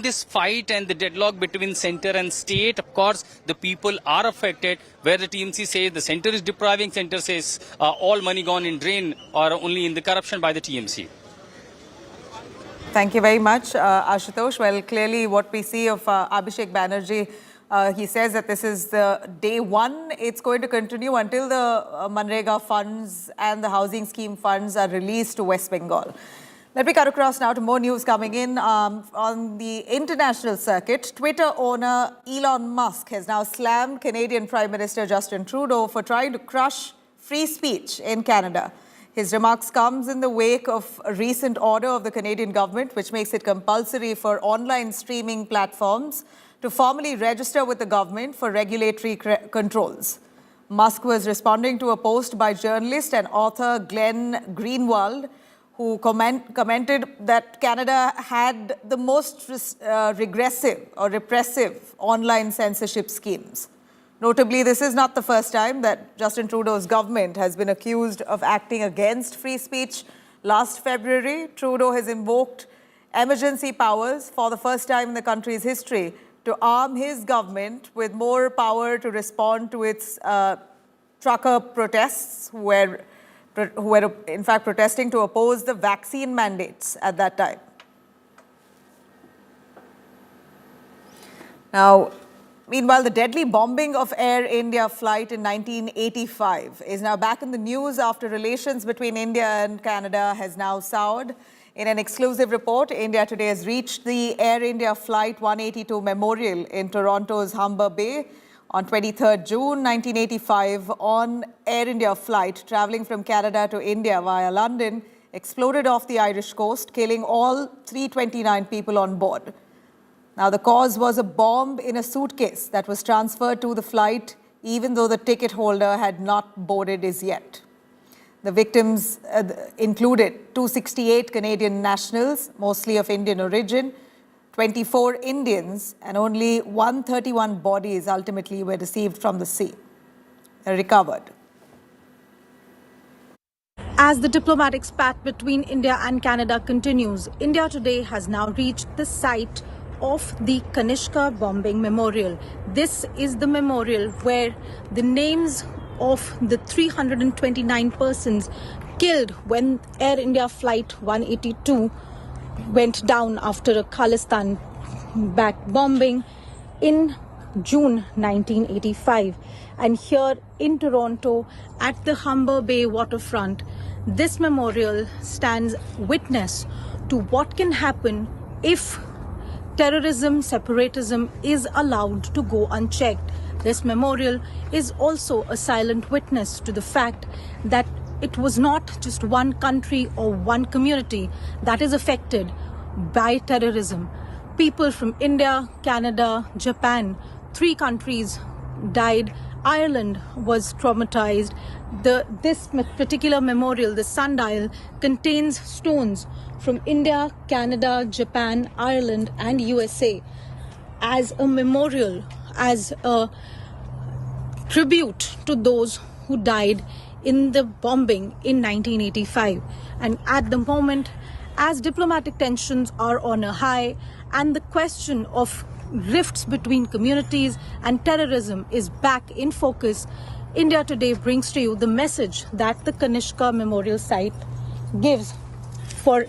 This fight and the deadlock between center and state, of course, the people are affected. Where the TMC says the center is depriving, center says all money gone in drain or only in the corruption by the TMC. Thank you very much, Ashutosh. Well, clearly what we see of Abhishek Banerjee, he says that this is the day one. It's going to continue until the Manrega funds and the housing scheme funds are released to West Bengal. Let me cut across now to more news coming in. On the international circuit, Twitter owner Elon Musk has now slammed Canadian Prime Minister Justin Trudeau for trying to crush free speech in Canada. His remarks comes in the wake of a recent order of the Canadian government, which makes it compulsory for online streaming platforms to formally register with the government for regulatory controls. Musk was responding to a post by journalist and author Glenn Greenwald, who commented that Canada had the most regressive or repressive online censorship schemes. Notably, this is not the first time that Justin Trudeau's government has been accused of acting against free speech. Last February, Trudeau has invoked emergency powers for the first time in the country's history to arm his government with more power to respond to its trucker protests, who were in fact protesting to oppose the vaccine mandates at that time. Now, meanwhile, the deadly bombing of Air India flight in 1985 is now back in the news after relations between India and Canada has now soured. In an exclusive report, India today has reached the Air India Flight 182 memorial in Toronto's Humber Bay. On 23rd June 1985, on Air India flight travelling from Canada to India via London, exploded off the Irish coast, killing all 329 people on board. Now, the cause was a bomb in a suitcase that was transferred to the flight, even though the ticket holder had not boarded as yet. The victims included 268 Canadian nationals, mostly of Indian origin, 24 Indians, and only 131 bodies ultimately were received from the sea. Recovered. As the diplomatic spat between India and Canada continues, India today has now reached the site of the Kanishka bombing memorial. This is the memorial where the names of the 329 persons killed when Air India Flight 182 went down after a Khalistan-backed bombing in June 1985. And here in Toronto, at the Humber Bay waterfront, this memorial stands witness to what can happen if terrorism, separatism is allowed to go unchecked. This memorial is also a silent witness to the fact that it was not just one country or one community that is affected by terrorism. People from India, Canada, Japan, 3 countries died. Ireland was traumatized. This particular memorial, the sundial, contains stones from India, Canada, Japan, Ireland, and USA as a memorial, as a tribute to those who died in the bombing in 1985. And at the moment, as diplomatic tensions are on a high and the question of rifts between communities and terrorism is back in focus, India today brings to you the message that the Kanishka Memorial Site gives for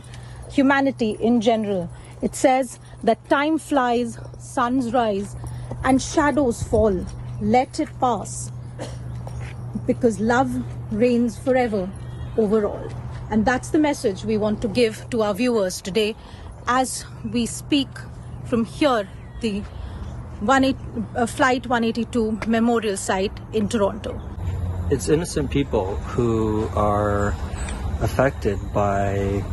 humanity in general. It says that time flies, suns rise, and shadows fall. Let it pass, because love reigns forever over all. And that's the message we want to give to our viewers today as we speak from here, the Flight 182 Memorial Site in Toronto. It's innocent people who are affected by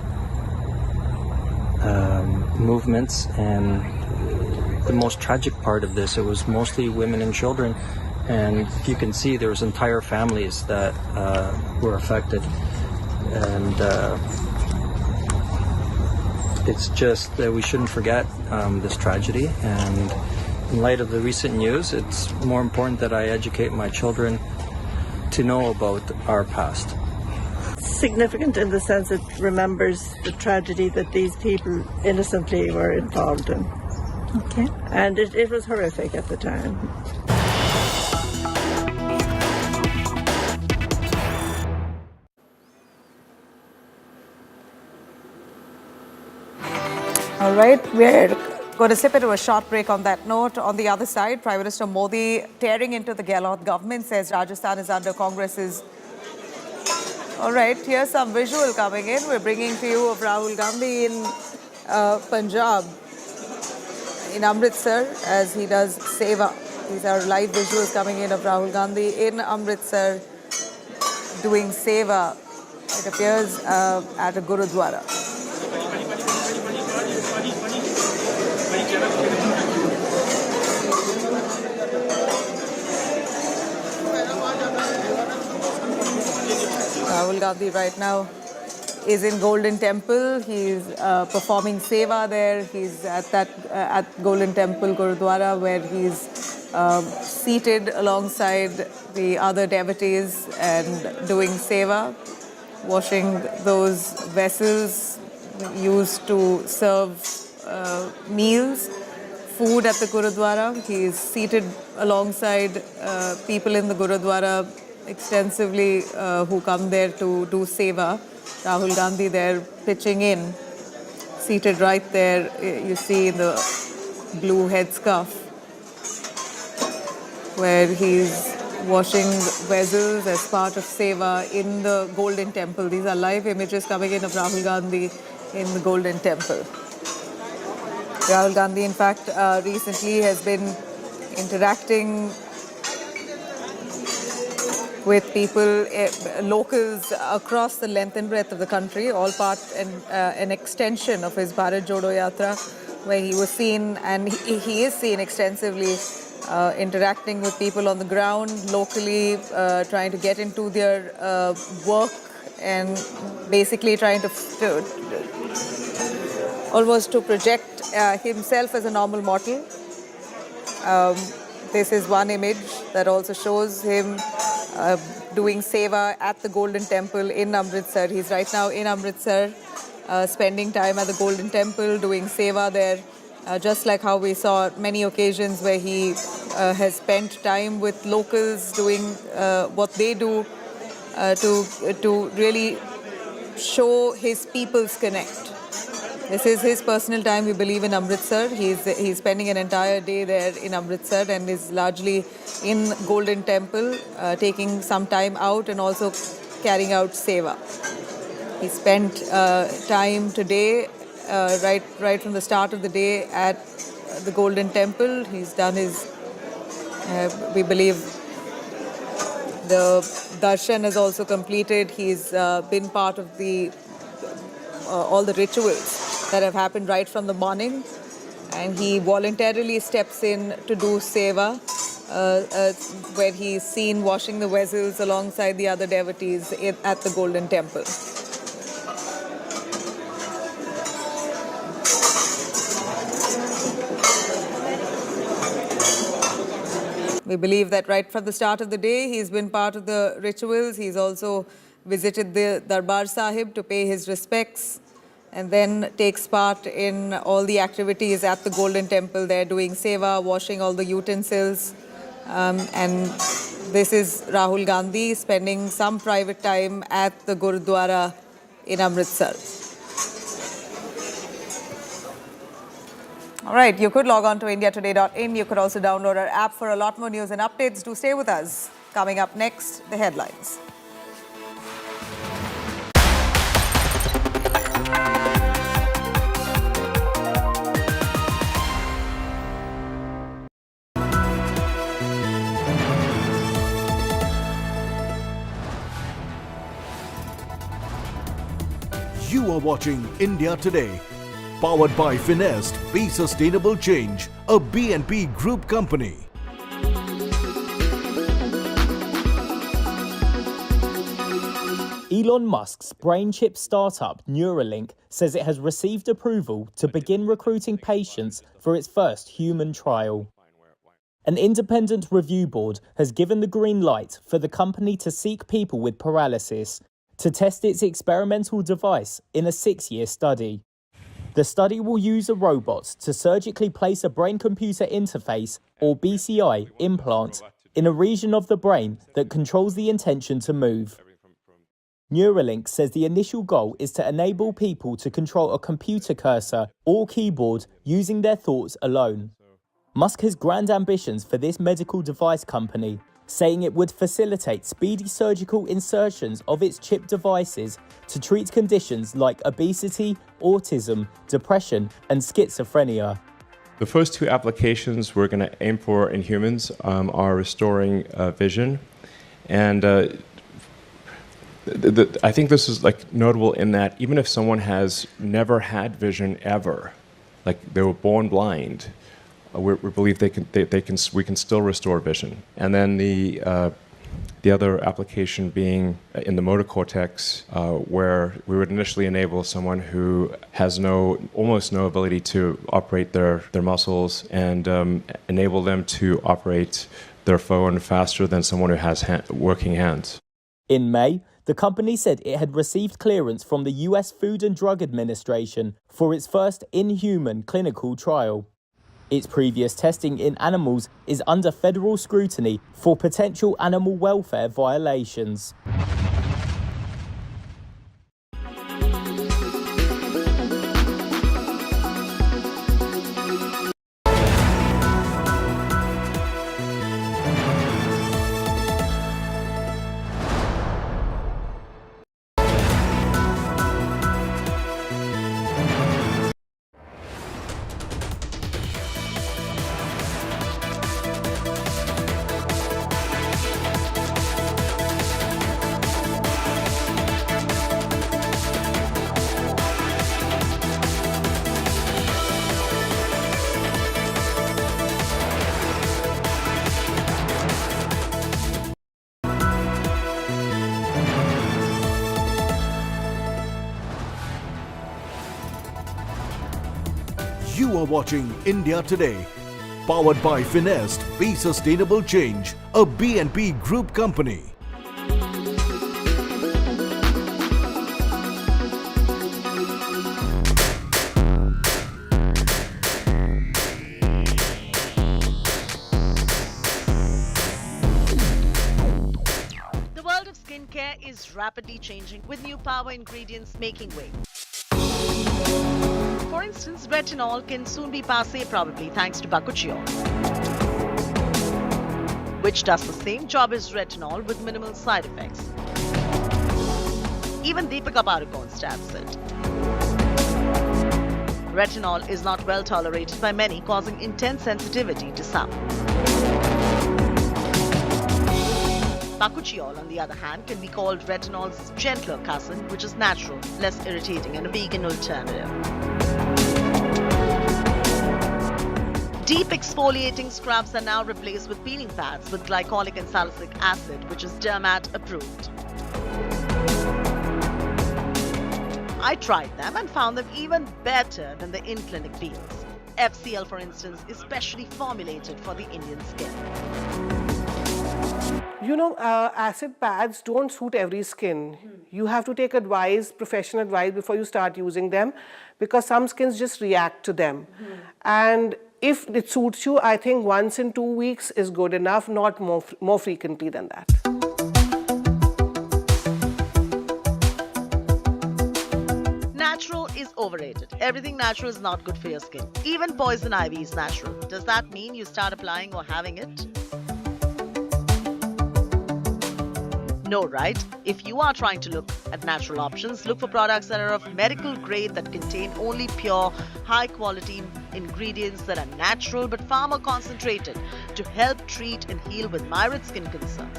movements, and the most tragic part of this, it was mostly women and children, and you can see there was entire families that were affected, and it's just that we shouldn't forget this tragedy. And in light of the recent news, it's more important that I educate my children to know about our past. Significant in the sense it remembers the tragedy that these people innocently were involved in. Okay. And it was horrific at the time. All right, we're going to slip into a short break on that note. On the other side, Prime Minister Modi tearing into the Gehlot government, says Rajasthan is under Congress's. All right, here's some visual coming in. We're bringing to you of Rahul Gandhi in Punjab, in Amritsar, as he does seva. These are live visuals coming in of Rahul Gandhi in Amritsar doing seva. It appears at a Gurudwara. Rahul Gandhi right now is in Golden Temple. He's performing seva there. He's at Golden Temple Gurudwara, where he's seated alongside the other devotees and doing seva, washing those vessels used to serve meals, food at the Gurudwara. He's seated alongside people in the Gurudwara extensively who come there to do seva. Rahul Gandhi there pitching in, seated right there, you see in the blue headscarf, where he's washing vessels as part of seva in the Golden Temple. These are live images coming in of Rahul Gandhi in the Golden Temple. Rahul Gandhi, in fact, recently has been interacting with people, locals across the length and breadth of the country, all part and an extension of his Bharat Jodo Yatra, where he was seen, and he is seen extensively interacting with people on the ground, locally, trying to get into their work and basically trying to almost to project himself as a normal mortal. This is one image that also shows him doing seva at the Golden Temple in Amritsar. He's right now in Amritsar, spending time at the Golden Temple, doing seva there, just like how we saw many occasions where he has spent time with locals doing what they do to really show his people's connect. This is his personal time, we believe, in Amritsar. He's spending an entire day there in Amritsar and is largely in Golden Temple, taking some time out and also carrying out seva. He spent time today, right from the start of the day at the Golden Temple. He's done his, we believe, the darshan is also completed. He's been part of the all the rituals that have happened right from the morning, and he voluntarily steps in to do seva, where he's seen washing the vessels alongside the other devotees at the Golden Temple. We believe that right from the start of the day, he's been part of the rituals. He's also visited the Darbar Sahib to pay his respects, and then takes part in all the activities at the Golden Temple there, doing seva, washing all the utensils. And this is Rahul Gandhi spending some private time at the Gurudwara in Amritsar. All right, you could log on to indiatoday.in. You could also download our app for a lot more news and updates. Do stay with us. Coming up next, the headlines. You are watching India Today, powered by Finest, Be Sustainable Change, a BNP Group company. Elon Musk's brain chip startup Neuralink says it has received approval to begin recruiting patients for its first human trial. An independent review board has given the green light for the company to seek people with paralysis to test its experimental device in a 6-year study. The study will use a robot to surgically place a brain-computer interface, or BCI, implant in a region of the brain that controls the intention to move. Neuralink says the initial goal is to enable people to control a computer cursor or keyboard using their thoughts alone. Musk has grand ambitions for this medical device company, saying it would facilitate speedy surgical insertions of its chip devices to treat conditions like obesity, autism, depression, and schizophrenia. The first two applications we're going to aim for in humans are restoring vision. And I think this is notable in that even if someone has never had vision ever, like they were born blind, we believe we can still restore vision. And then the other application being in the motor cortex, where we would initially enable someone who has almost no ability to operate their muscles and enable them to operate their phone faster than someone who has working hands. In May, the company said it had received clearance from the US Food and Drug Administration for its first in-human clinical trial. Its previous testing in animals is under federal scrutiny for potential animal welfare violations. You are watching India Today, powered by Finest, Be Sustainable Change, a BNP Group company. The world of skincare is rapidly changing, with new power ingredients making way. For instance, retinol can soon be passé probably thanks to bakuchiol, which does the same job as retinol with minimal side effects. Even Deepika Padukone stabs it. Retinol is not well tolerated by many, causing intense sensitivity to some. Bakuchiol, on the other hand, can be called retinol's gentler cousin, which is natural, less irritating, and a vegan alternative. Deep exfoliating scrubs are now replaced with peeling pads with glycolic and salicylic acid, which is Dermat approved. I tried them and found them even better than the in-clinic peels. FCL, for instance, is specially formulated for the Indian skin. Acid pads don't suit every skin. You have to take professional advice before you start using them, because some skins just react to them. And if it suits you, I think once in 2 weeks is good enough, not more frequently than that. Natural is overrated. Everything natural is not good for your skin. Even poison ivy is natural. Does that mean you start applying or having it? No, right? If you are trying to look at natural options, look for products that are of medical grade, that contain only pure, high-quality ingredients that are natural but far more concentrated to help treat and heal with myriad skin concerns.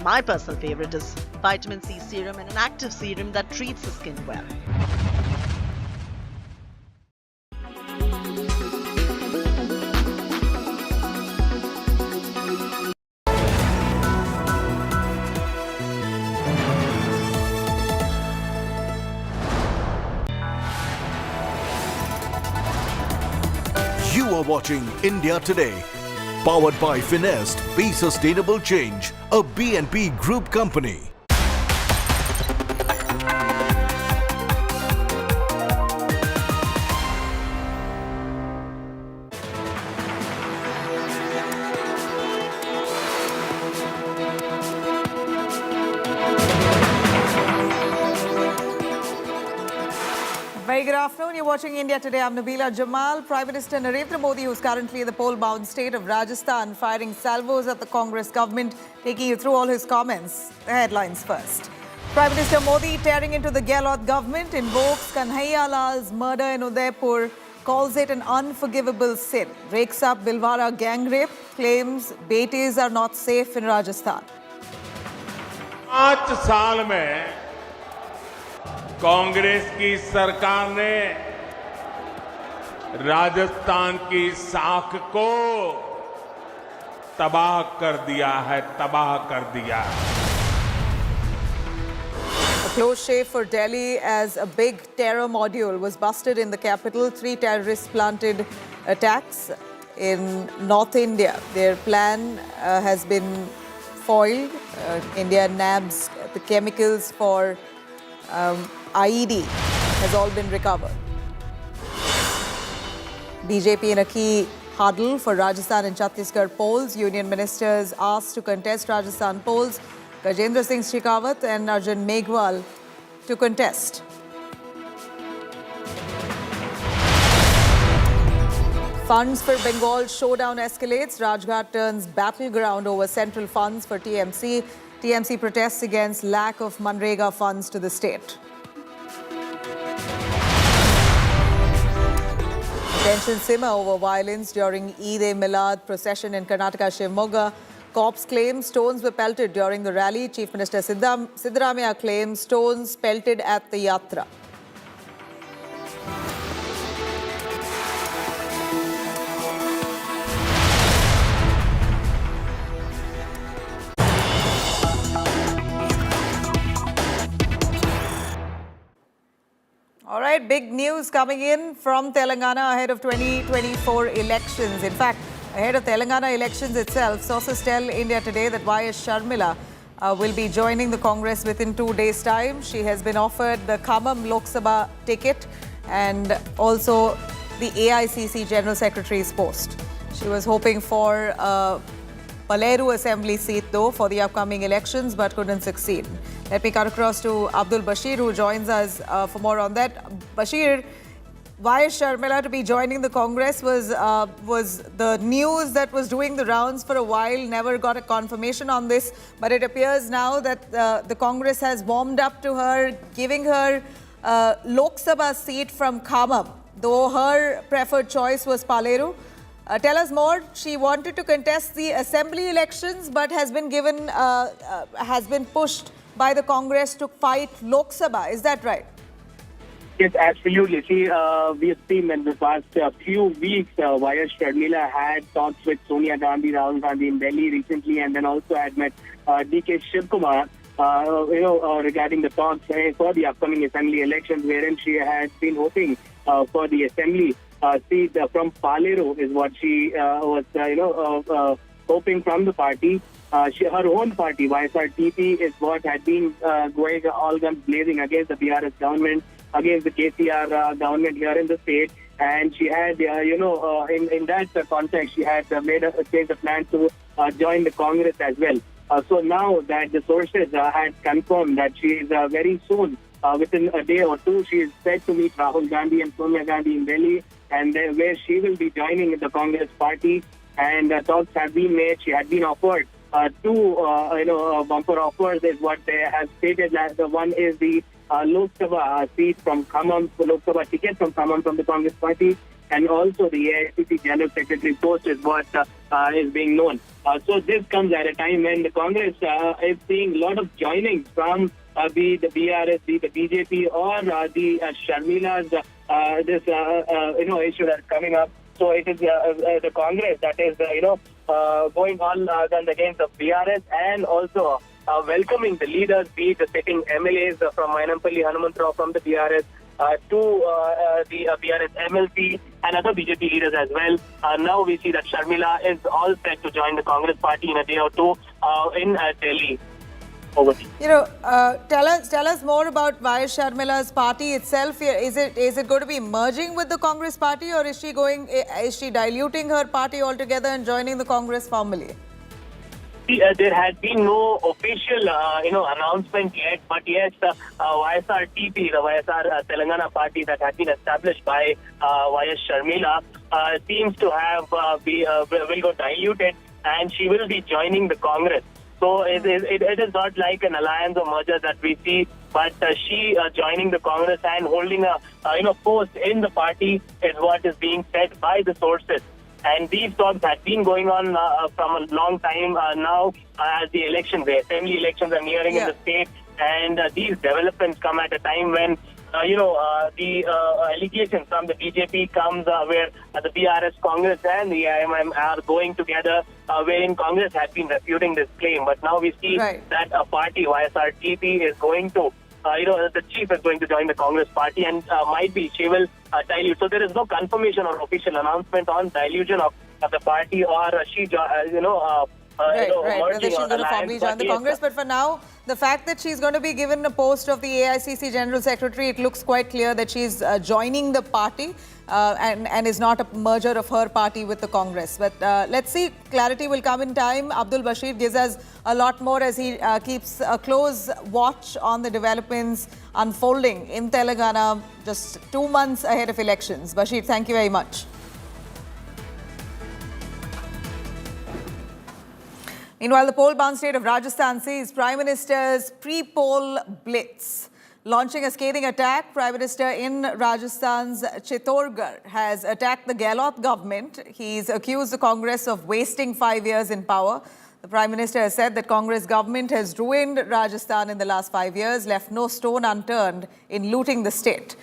My personal favorite is vitamin C serum, and an active serum that treats the skin well. You are watching India Today, powered by Finest, Be Sustainable Change, a BNP Group company. Very good afternoon. You're watching India Today. I'm Nabila Jamal. Prime Minister Narendra Modi, who's currently in the poll-bound state of Rajasthan, firing salvos at the Congress government, taking you through all his comments. The headlines first. Prime Minister Modi tearing into the Gehlot government, invokes Kanhaiya Lal's murder in Udaipur, calls it an unforgivable sin, breaks up Bilwara gang rape, claims betes are not safe in Rajasthan. 5 साल में कांग्रेस की सरकार ने राजस्थान की साख को तबाह कर दिया है, तबाह कर दिया है. A close shave for Delhi as a big terror module was busted in the capital. 3 terrorists planted attacks in North India. Their plan has been foiled. India nabs the chemicals for IED has all been recovered. BJP in a key huddle for Rajasthan and Chhattisgarh polls. Union ministers asked to contest Rajasthan polls. Gajendra Singh Shekhawat and Arjun Meghwal to contest. Funds for Bengal showdown escalates. Rajghat turns battleground over central funds for TMC. TMC protests against lack of Manrega funds to the state. Tensions simmer over violence during Eid-e-Milad procession in Karnataka Shivamogga. Cops claim stones were pelted during the rally. Chief Minister Siddaramaiah claims stones pelted at the yatra. All right, big news coming in from Telangana ahead of 2024 elections. In fact, ahead of Telangana elections itself, sources tell India Today that YS Sharmila will be joining the Congress within 2 days' time. She has been offered the Khammam Lok Sabha ticket and also the AICC General Secretary's post. She was hoping for Paleru Assembly seat though for the upcoming elections but couldn't succeed. Let me cut across to Abdul Bashir who joins us for more on that. Bashir, YS Sharmila to be joining the Congress was the news that was doing the rounds for a while, never got a confirmation on this, but it appears now that the Congress has warmed up to her, giving her Lok Sabha seat from Khammam, though her preferred choice was Paleru. Tell us more. She wanted to contest the assembly elections, but has been pushed by the Congress to fight Lok Sabha. Is that right? Yes, absolutely. See, we have seen in the past few weeks, YS Sharmila had talks with Sonia Gandhi, Rahul Gandhi in Delhi recently, and then also had met DK Shivkumar, regarding the talks for the upcoming assembly elections, wherein she had been hoping for the assembly seat from Paleru is what she was, hoping from the party. Her own party, YSR TP, is what had been going all guns blazing against the BRS government, against the KCR government here in the state. And she had, in that context, she had made a plan to join the Congress as well. So now that the sources had confirmed that she is very soon, within a day or two, she is set to meet Rahul Gandhi and Sonia Gandhi in Delhi, and where she will be joining the Congress party. And talks have been made. She had been offered two, bumper offers is what they have stated. The one is the Lok Sabha seat from Khammam, Lok Sabha ticket from Khammam from the Congress party, and also the AICC General Secretary post is what is being known. So this comes at a time when the Congress is seeing a lot of joinings from the BRS, the BJP, or the Sharmila's issue that's coming up. So it is the Congress that is, going on guns against the BRS and also welcoming the leaders, be it the sitting MLAs from Mainampalli, Hanumantrao from the BRS to the BRS MLC and other BJP leaders as well. Now we see that Sharmila is all set to join the Congress party in a day or two in Delhi. Over to you. Tell us more about YS Sharmila's party itself. Is it going to be merging with the Congress party, or is she diluting her party altogether and joining the Congress formally? there has been no official, announcement yet. But yes, YSR TP, the YSR Telangana party that has been established by YS Sharmila, seems to have will go diluted, and she will be joining the Congress. So it is not like an alliance or merger that we see, but she joining the Congress and holding a post in the party is what is being said by the sources. And these talks have been going on from a long time now, as the elections, the assembly elections are nearing in the state, and these developments come at a time when the allegations from the BJP comes where the YSR Congress and the IMM are going together, wherein Congress has been refuting this claim. But now we see that a party, YSR TP, is going to, the chief is going to join the Congress party, and might be she will dilute. So there is no confirmation or official announcement on dilution of the party, or she, whether she's going to formally join the Congress. But for now, the fact that she's going to be given a post of the AICC General Secretary, it looks quite clear that she's joining the party and is not a merger of her party with the Congress. But let's see, clarity will come in time. Abdul Bashir gives us a lot more as he keeps a close watch on the developments unfolding in Telangana just 2 months ahead of elections. Bashir, thank you very much. Meanwhile, the poll-bound state of Rajasthan sees Prime Minister's pre-poll blitz. Launching a scathing attack, Prime Minister in Rajasthan's Chittorgarh has attacked the Gehlot government. He's accused the Congress of wasting 5 years in power. The Prime Minister has said that Congress government has ruined Rajasthan in the last 5 years, left no stone unturned in looting the state.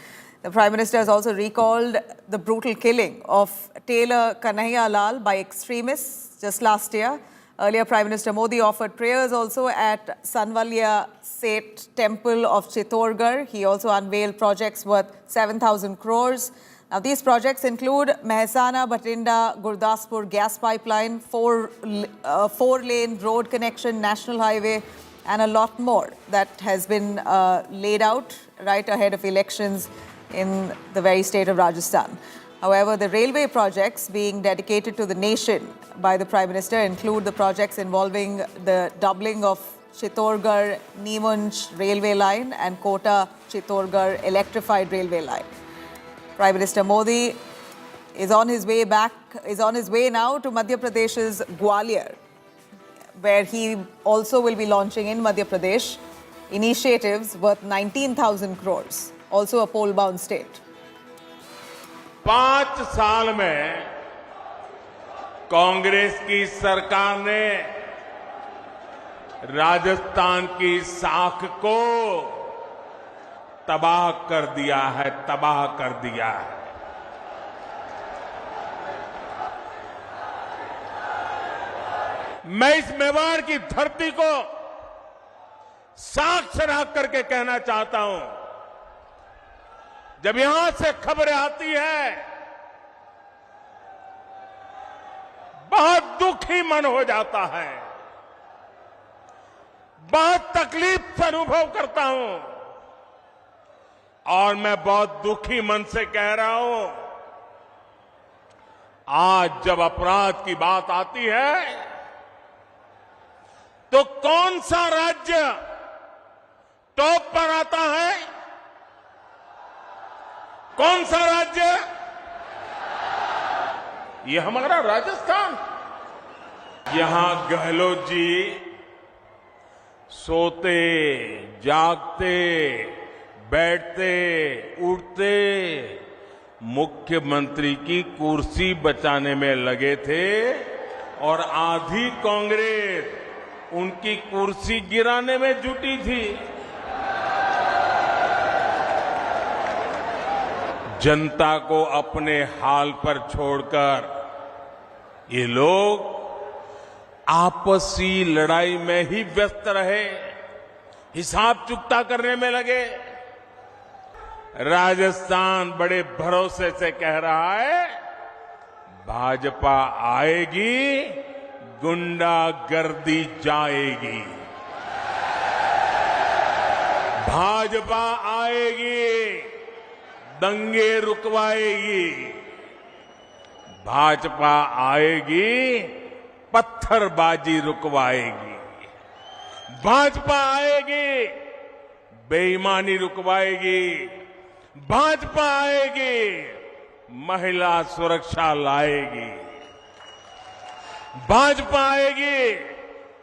The Prime Minister has also recalled the brutal killing of Tailor Kanhaiya Lal by extremists just last year. Earlier, Prime Minister Modi offered prayers also at Sanvalya Seth Temple of Chittorgarh. He also unveiled projects worth 7,000 crores. Now, these projects include Mehsana Bhatinda Gurdaspur gas pipeline, four-lane road connection, national highway, and a lot more that has been laid out right ahead of elections in the very state of Rajasthan. However, the railway projects being dedicated to the nation by the Prime Minister include the projects involving the doubling of Chittorgarh-Neemunch railway line and Kota-Chittorgarh electrified railway line. Prime Minister Modi is on his way now to Madhya Pradesh's Gwalior, where he also will be launching in Madhya Pradesh initiatives worth 19,000 crores, also a poll-bound state. 5 साल में कांग्रेस की सरकार ने राजस्थान की साख को तबाह कर दिया है, तबाह कर दिया है। मैं इस मेवाड़ की धरती को साख से रख करके कहना चाहता हूं, जब यहां से खबरें आती है बहुत दुखी मन हो जाता है, बहुत तकलीफ से अनुभव करता हूं, और मैं बहुत दुखी मन से कह रहा हूं, आज जब अपराध की बात आती है तो कौन सा राज्य टॉप पर आता है? कौन सा राज्य? ये हमारा राजस्थान। यहां गहलोत जी सोते, जागते, बैठते, उठते मुख्यमंत्री की कुर्सी बचाने में लगे थे, और आधी कांग्रेस उनकी कुर्सी गिराने में जुटी थी। जनता को अपने हाल पर छोड़कर ये लोग आपसी लड़ाई में ही व्यस्त रहे, हिसाब चुकता करने में लगे। राजस्थान बड़े भरोसे से कह रहा है, भाजपा आएगी, गुंडागर्दी जाएगी। भाजपा आएगी, दंगे रुकवाएगी। भाजपा आएगी, पत्थरबाजी रुकवाएगी। भाजपा आएगी, बेईमानी रुकवाएगी। भाजपा आएगी, महिला सुरक्षा लाएगी। भाजपा आएगी,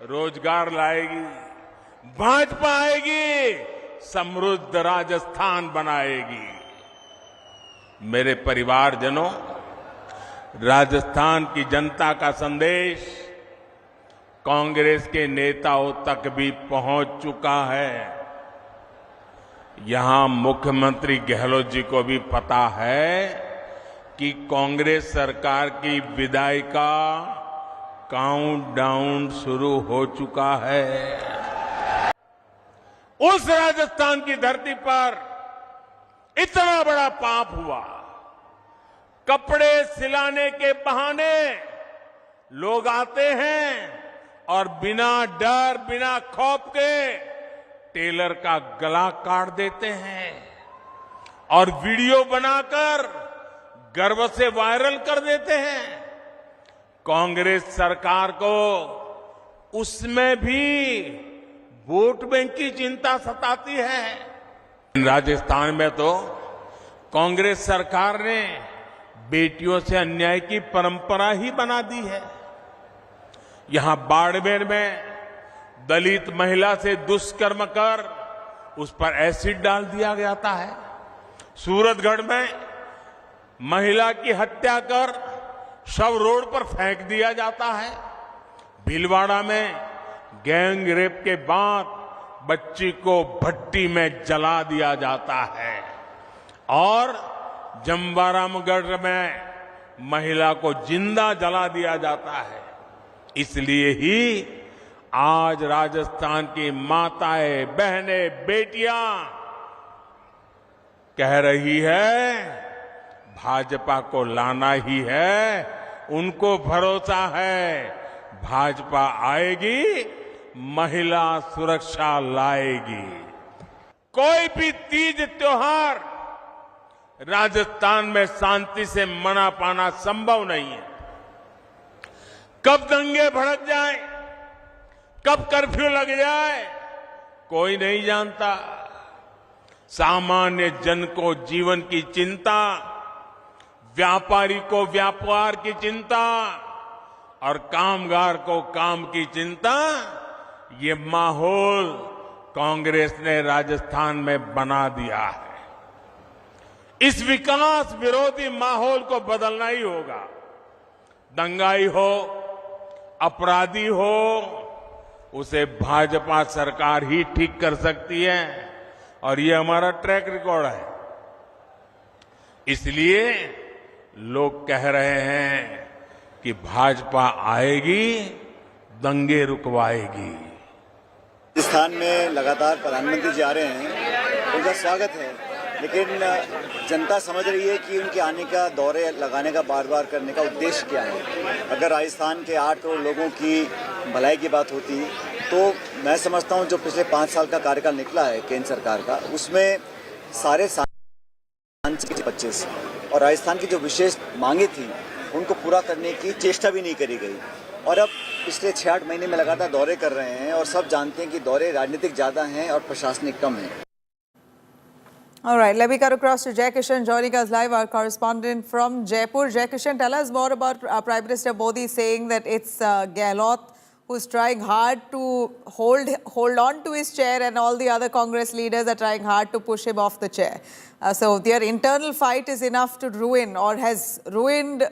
रोजगार लाएगी। भाजपा आएगी, समृद्ध राजस्थान बनाएगी। मेरे परिवारजनों, राजस्थान की जनता का संदेश कांग्रेस के नेताओं तक भी पहुंच चुका है। यहां मुख्यमंत्री गहलोत जी को भी पता है कि कांग्रेस सरकार की विदाई का काउंटडाउन शुरू हो चुका है। उस राजस्थान की धरती पर इतना बड़ा पाप हुआ। कपड़े सिलाने के बहाने लोग आते हैं और बिना डर, बिना खौफ के टेलर का गला काट देते हैं और वीडियो बनाकर गर्व से वायरल कर देते हैं। कांग्रेस सरकार को उसमें भी वोट बैंक की चिंता सताती है। राजस्थान में तो कांग्रेस सरकार ने बेटियों से अन्याय की परंपरा ही बना दी है। यहां बाड़मेर में दलित महिला से दुष्कर्म कर उस पर एसिड डाल दिया जाता है। सूरतगढ़ में महिला की हत्या कर शव रोड पर फेंक दिया जाता है। भीलवाड़ा में गैंग रेप के बाद बच्ची को भट्टी में जला दिया जाता है और जम्बारामगढ़ में महिला को जिंदा जला दिया जाता है। इसलिए ही आज राजस्थान की माताएं, बहनें, बेटियां कह रही है भाजपा को लाना ही है। उनको भरोसा है भाजपा आएगी, महिला सुरक्षा लाएगी। कोई भी तीज त्योहार राजस्थान में शांति से मना पाना संभव नहीं है। कब दंगे भड़क जाए, कब कर्फ्यू लग जाए, कोई नहीं जानता। सामान्य जन को जीवन की चिंता, व्यापारी को व्यापार की चिंता और कामगार को काम की चिंता, ये माहौल कांग्रेस ने राजस्थान में बना दिया है। इस विकास विरोधी माहौल को बदलना ही होगा। दंगाई हो, अपराधी हो, उसे भाजपा सरकार ही ठीक कर सकती है और ये हमारा ट्रैक रिकॉर्ड है। इसलिए लोग कह रहे हैं कि भाजपा आएगी, दंगे रुकवाएगी। राजस्थान में लगातार प्रधानमंत्री जी आ रहे हैं, उनका स्वागत है, लेकिन जनता समझ रही है कि उनके आने का, दौरे लगाने का बार बार करने का उद्देश्य क्या है। अगर राजस्थान के 8 करोड़ लोगों की भलाई की बात होती तो मैं समझता हूं जो पिछले 5 साल का कार्यकाल निकला है केंद्र सरकार का, उसमें सारे 25 और राजस्थान की जो विशेष मांगे थी उनको पूरा करने की चेष्टा भी नहीं करी गई। और अब पिछले 6-8 महीने में लगातार दौरे कर रहे हैं और सब जानते हैं कि दौरे राजनीतिक ज़्यादा हैं और प्रशासनिक कम हैं। All right, let me cut across to Jai Kishan joining us live, our correspondent from Jaipur. Jai Kishan, tell us more about Prime Minister Modi saying that it's Gehlot who's trying hard to hold on to his chair and all the other Congress leaders are trying hard to push him off the chair. So their internal fight is enough to ruin or has ruined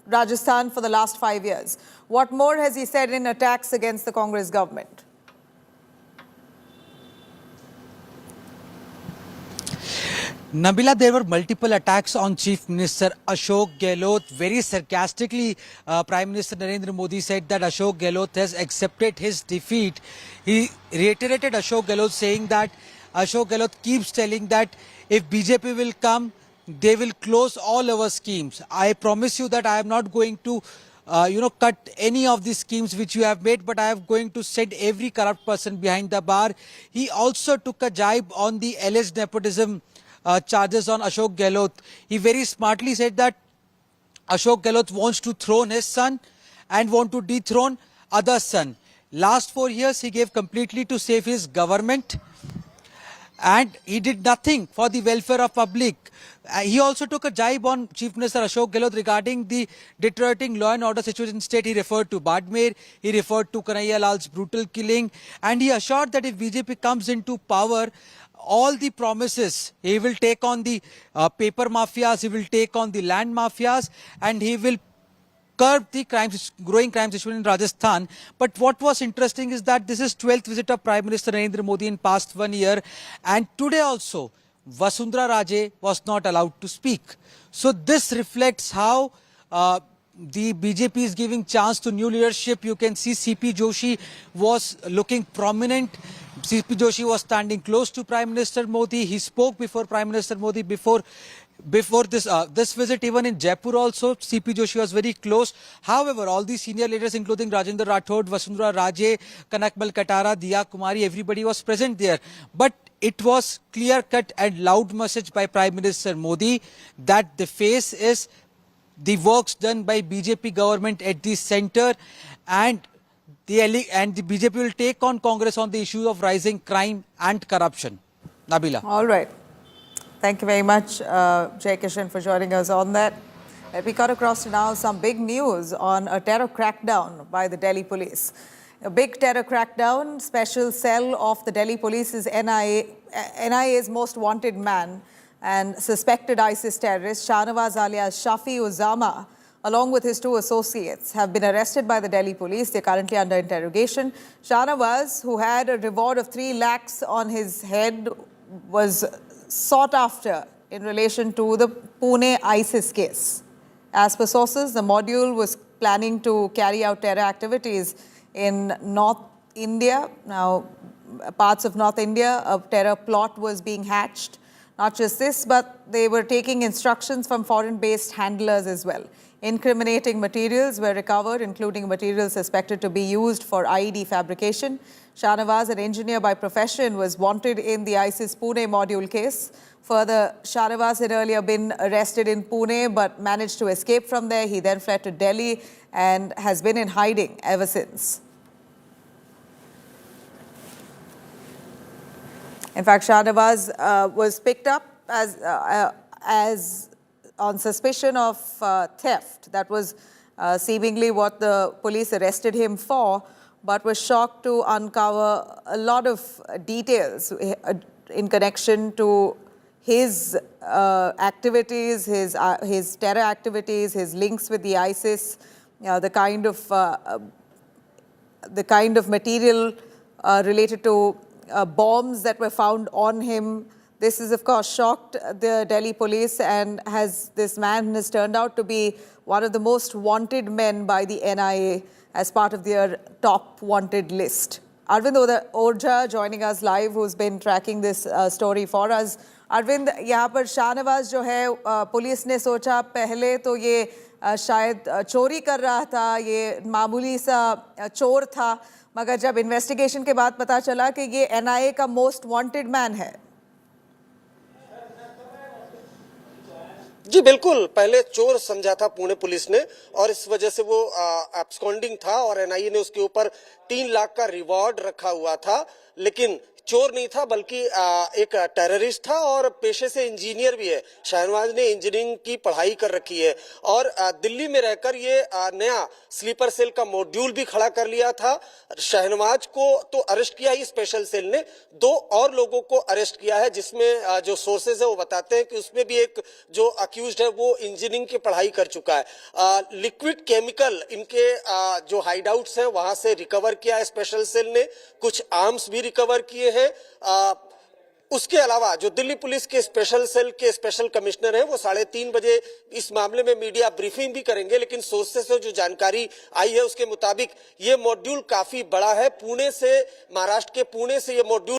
Rajasthan for the last 5 years. What more has he said in attacks against the Congress government? Nabila, there were multiple attacks on Chief Minister Ashok Gehlot. Very sarcastically, Prime Minister Narendra Modi said that Ashok Gehlot has accepted his defeat. He reiterated Ashok Gehlot, saying that Ashok Gehlot keeps telling that if BJP will come, they will close all our schemes. I promise you that I am not going to cut any of the schemes which you have made, but I am going to send every corrupt person behind the bar. He also took a jibe on the alleged nepotism charges on Ashok Gehlot. He very smartly said that Ashok Gehlot wants to throne his son and want to dethrone other son. Last 4 years he gave completely to save his government, and he did nothing for the welfare of public. He also took a jibe on Chief Minister Ashok Gehlot regarding the deteriorating law and order situation in state. He referred to Badmer, he referred to Kanhaiya Lal's brutal killing, and he assured that if BJP comes into power, all the promises, he will take on the paper mafias, he will take on the land mafias, and he will curb the growing crime situation in Rajasthan. But what was interesting is that this is 12th visit of Prime Minister Narendra Modi in past 1 year, and today also Vasundhara Raje was not allowed to speak. So this reflects how the BJP is giving chance to new leadership. You can see CP Joshi was looking prominent. CP Joshi was standing close to Prime Minister Modi. He spoke before Prime Minister Modi before this visit. Even in Jaipur also, CP Joshi was very close. However, all these senior leaders, including Rajendra Rathod, Vasundhara Raje, Kanakmal Katara, Diya Kumari, everybody was present there. But it was clear-cut and loud message by Prime Minister Modi that the face is the works done by BJP government at the centre, and the BJP will take on Congress on the issue of rising crime and corruption. Nabila. All right. Thank you very much, Jai Kishan, for joining us on that. We cut across to now some big news on a terror crackdown by the Delhi police. A big terror crackdown. Special cell of the Delhi police is NIA's most wanted man and suspected ISIS terrorist Shahnawaz alias Shafi Uzama, along with his 2 associates, have been arrested by the Delhi police. They're currently under interrogation. Shahnawaz, who had a reward of 3 lakhs on his head, was sought after in relation to the Pune ISIS case. As per sources, the module was planning to carry out terror activities in North India. Now, parts of North India, a terror plot was being hatched. Not just this, but they were taking instructions from foreign-based handlers as well. Incriminating materials were recovered, including materials suspected to be used for IED fabrication. Shahnawaz, an engineer by profession, was wanted in the ISIS Pune module case. Further, Shahnawaz had earlier been arrested in Pune but managed to escape from there. He then fled to Delhi and has been in hiding ever since. In fact, Shahnawaz was picked up as on suspicion of theft. That was seemingly what the police arrested him for, but was shocked to uncover a lot of details in connection to his activities, his terror activities, his links with the ISIS, the kind of material related to bombs that were found on him. This has, of course, shocked the Delhi police, and this man has turned out to be one of the most wanted men by the NIA as part of their top wanted list. Arvind Orja joining us live, who's been tracking this story for us. Arvind, यहाँ पर शाहनवाज जो है, police ने सोचा पहले तो ये शायद चोरी कर रहा था, ये मामूली सा चोर था, मगर जब इन्वेस्टिगेशन के बाद पता चला कि ये NIA का मोस्ट वांटेड मैन है। जी बिल्कुल, पहले चोर समझा था पुणे पुलिस ने और इस वजह से वो एब्सकॉन्डिंग था और एनआईए ने उसके ऊपर 3 लाख का रिवॉर्ड रखा हुआ था, लेकिन चोर नहीं था बल्कि एक टेररिस्ट था और पेशे से इंजीनियर भी है। शाहनवाज ने इंजीनियरिंग की पढ़ाई कर रखी है और दिल्ली में रहकर ये नया स्लीपर सेल का मॉड्यूल भी खड़ा कर लिया था। शाहनवाज को तो अरेस्ट किया ही स्पेशल सेल ने, 2 और लोगों को अरेस्ट किया है, जिसमें जो सोर्सेज है वो बताते हैं कि उसमें भी एक जो अक्यूज्ड है वो इंजीनियरिंग की पढ़ाई कर चुका है। लिक्विड केमिकल इनके जो हाइडआउट्स हैं वहां से रिकवर किया है स्पेशल सेल ने, कुछ आर्म्स भी रिकवर किए हैं। उसके अलावा जो दिल्ली पुलिस के स्पेशल सेल के स्पेशल कमिश्नर हैं वो 3:30 बजे इस मामले में मीडिया ब्रीफिंग भी करेंगे, लेकिन सोर्सेस से जो जानकारी आई है उसके मुताबिक ये मॉड्यूल काफी बड़ा है। पुणे से, महाराष्ट्र के पुणे से ये मॉड्यूल